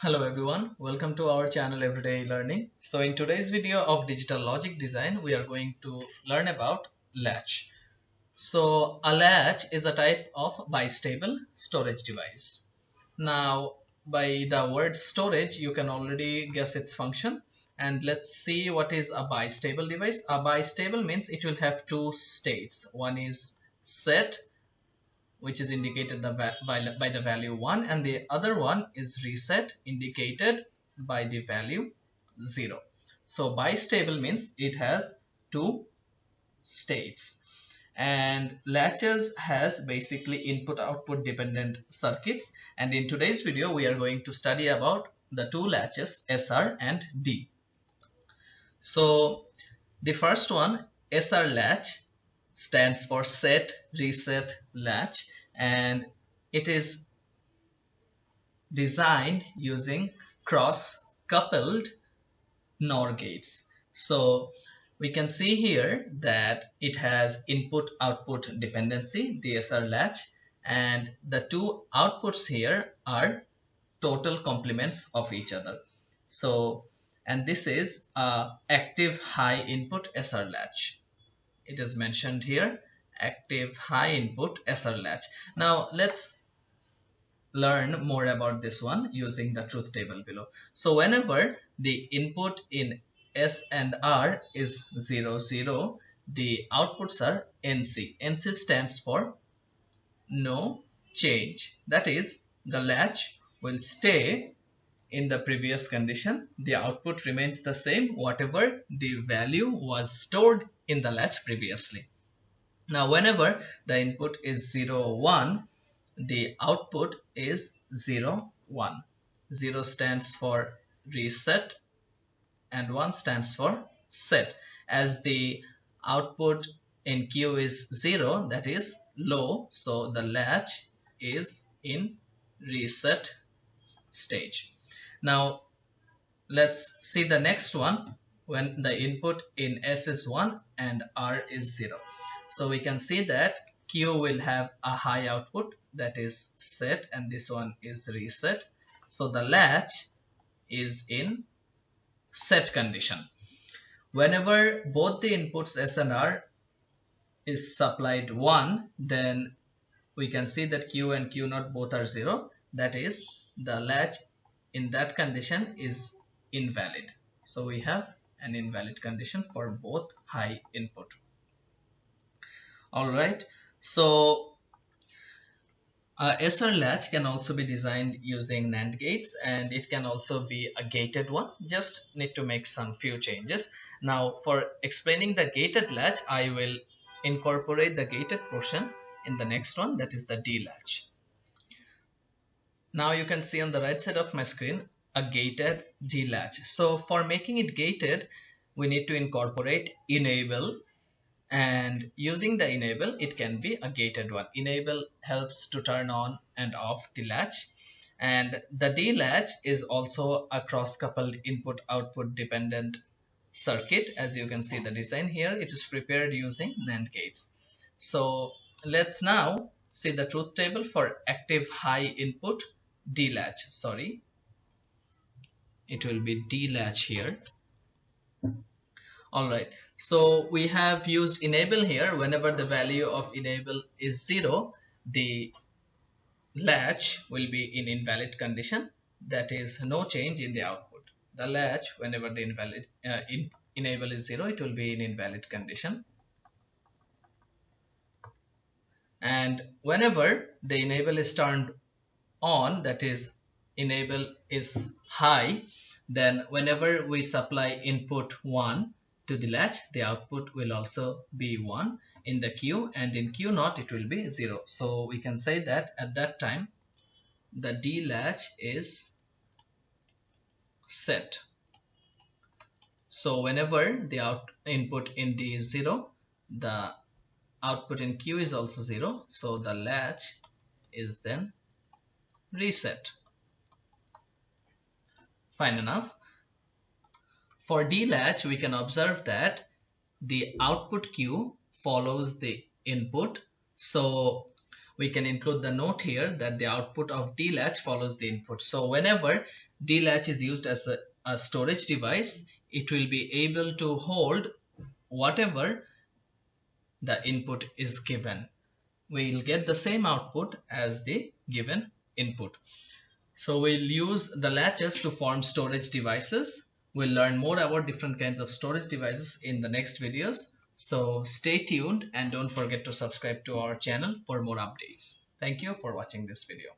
Hello everyone, welcome to our channel Everyday Learning. So in today's video of digital logic design, we are going to learn about latch. So a latch is a type of bistable storage device. Now by the word storage, you can already guess its function. And let's see what is a bistable device. A bistable means it will have two states. One is set, which is indicated by the value 1, and the other one is reset, indicated by the value 0. So bistable means it has two states, and latches has basically input output dependent circuits, and in today's video we are going to study about the two latches SR and D. So the first one, SR latch, stands for set reset latch, and it is designed using cross coupled NOR gates. So we can see here that it has input output dependency, the SR latch, and the two outputs here are total complements of each other. So, and this is a active high input SR latch. It is mentioned here, active high input SR latch. Now let's learn more about this one using the truth table below. So whenever the input in S and R is 0 0, the outputs are NC. NC stands for no change. That is, the latch will stay in the previous condition. The output remains the same, whatever the value was stored in the latch previously. Now whenever the input is 0 1, the output is 0 1. 0 stands for reset and 1 stands for set. As the output in Q is 0, that is low, so the latch is in reset stage. Now let's see the next one when the input in S is 1 and R is 0. So we can see that Q will have a high output, that is set, and this one is reset. So the latch is in set condition. Whenever both the inputs S and R is supplied 1, then we can see that Q and Q naught both are 0. That is, the latch in that condition is invalid. So we have an invalid condition for both high input. Alright, so SR latch can also be designed using NAND gates, and it can also be a gated one. Just need to make some few changes. Now for explaining the gated latch, I will incorporate the gated portion in the next one, that is the D latch. Now you can see on the right side of my screen a gated D latch. So for making it gated, we need to incorporate enable, and using the enable, it can be a gated one. Enable helps to turn on and off the latch, and the D latch is also a cross coupled input output dependent circuit. As you can see the design here, it is prepared using NAND gates. So let's now see the truth table for active high input D latch. Sorry, it will be D latch here. Alright, so we have used enable here. Whenever the value of enable is 0, the latch will be in invalid condition, that is no change in the output. The latch, whenever the enable is 0, it will be in invalid condition. And whenever the enable is turned on, that is enable is high, then whenever we supply input 1 to the latch, the output will also be 1 in the Q, and in Q naught it will be 0. So we can say that at that time the D latch is set. So whenever the input in D is 0, the output in Q is also 0, so the latch is then reset. Fine enough. For D latch, we can observe that the output Q follows the input. So we can include the note here that the output of D latch follows the input. So whenever D latch is used as a storage device, it will be able to hold whatever the input is given. We'll get the same output as the given input. So we'll use the latches to form storage devices. We'll learn more about different kinds of storage devices in the next videos. So stay tuned and don't forget to subscribe to our channel for more updates. Thank you for watching this video.